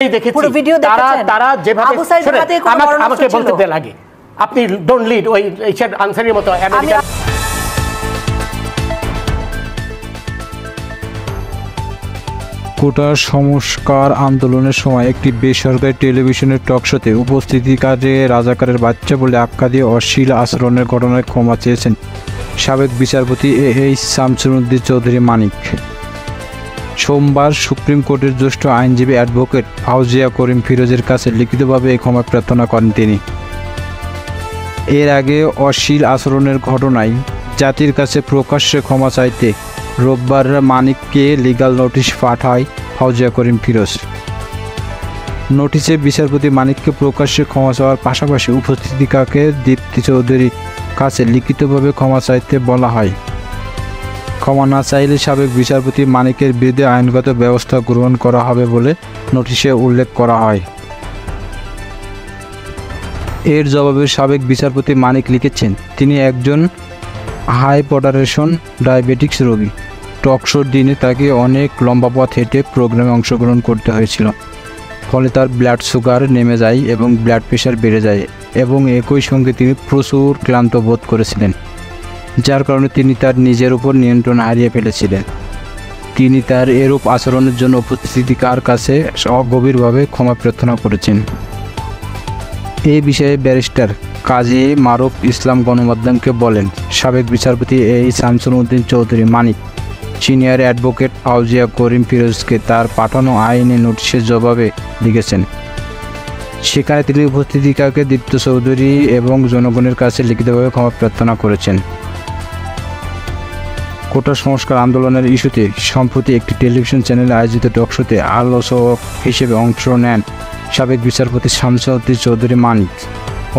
পুরো ভিডিও দেখেছেন তারা যেভাবে আমাকে বলতে দেন আগে আপনি ডোন্ট লিড ওই আনসারের মতো আমেরিকা। কোটা সংস্কার আন্দোলনের সময় একটি বেসরকারি টেলিভিশনের টকশোতে উপস্থিতিকারী রাজাকারের বাচ্চা বলে আখ্যা দিয়ে অশ্লীল আচরণের ঘটনায় ক্ষমা চেয়েছেন সাবেক বিচারপতি এইচ শামসুল উদ্দিন চৌধুরী মানিক। সোমবার সুপ্রিম কোর্টের জ্যেষ্ঠ আইনজীবী অ্যাডভোকেট ফাউজিয়া করিম ফিরোজের কাছে লিখিতভাবে এই ক্ষমা প্রার্থনা করেন তিনি। এর আগে অশ্লীল আচরণের ঘটনায় জাতির কাছে প্রকাশ্যে ক্ষমা চাইতে রোববার মানিককে লিগ্যাল নোটিশ পাঠায় ফাউজিয়া করিম ফিরোজ। নোটিশে বিচারপতি মানিককে প্রকাশ্যে ক্ষমা চাওয়ার পাশাপাশি উপস্থিতিকাকে দীপ্তি চৌধুরীর কাছে লিখিতভাবে ক্ষমা চাইতে বলা হয়। ক্ষমা না চাইলে সাবেক বিচারপতি মানিকের বিরুদ্ধে আইনগত ব্যবস্থা গ্রহণ করা হবে বলে নোটিশে উল্লেখ করা হয়। এর জবাবে সাবেক বিচারপতি মানিক লিখেছেন, তিনি একজন হাইপারটেনশন ডায়াবেটিক্স রোগী। টকশোর দিনে তাকে অনেক লম্বা পথ হেঁটে প্রোগ্রামে অংশগ্রহণ করতে হয়েছিল, ফলে তার ব্লাড সুগার নেমে যায় এবং ব্লাড প্রেশার বেড়ে যায় এবং একই সঙ্গে তিনি প্রচুর ক্লান্ত বোধ করেছিলেন, যার কারণে তিনি তার নিজের উপর নিয়ন্ত্রণ হারিয়ে ফেলেছিলেন। তিনি তার এরূপ আচরণের জন্য উপস্থিতিকার কাছে গভীরভাবে ক্ষমা প্রার্থনা করেছেন। এই বিষয়ে ব্যারিস্টার কাজী মারুফ ইসলাম গণমাধ্যমকে বলেন, সাবেক বিচারপতি এইচ শামসুল উদ্দিন চৌধুরী মানিক সিনিয়র অ্যাডভোকেট ফাউজিয়া করিম ফিরোজকে তার পাঠানো আইনি নোটিশের জবাবে লিখেছেন। সেখানে তিনি উপস্থিতিকাকে দীপ্তি চৌধুরী এবং জনগণের কাছে লিখিতভাবে ক্ষমা প্রার্থনা করেছেন। কোটা সংস্কার আন্দোলনের ইস্যুতে সম্প্রতি একটি টেলিভিশন চ্যানেলে আয়োজিত টকশোতে আলোচক হিসেবে অংশ নেন সাবেক বিচারপতি শামসুল উদ্দিন চৌধুরী মানিক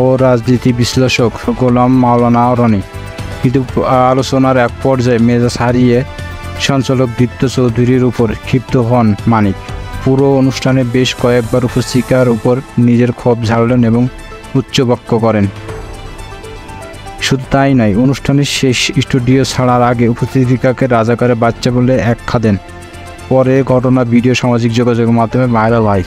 ও রাজনীতি বিশ্লেষক গোলাম মাওলানা রনি। কিন্তু আলোচনার এক পর্যায়ে মেজাজ হারিয়ে সঞ্চালক দীপ্তি চৌধুরীর উপর ক্ষিপ্ত হন মানিক। পুরো অনুষ্ঠানে বেশ কয়েকবার উপস্থিতিকার উপর নিজের ক্ষোভ ঝাড়লেন এবং উচ্চবাক্য করেন। শুধু তাই নয়, অনুষ্ঠানের শেষ স্টুডিও ছাড়ার আগে উপস্থিতিকাকে রাজাকারের বাচ্চা বলে আখ্যা দেন। পরে ঘটনা ভিডিও সামাজিক যোগাযোগের মাধ্যমে ভাইরাল হয়।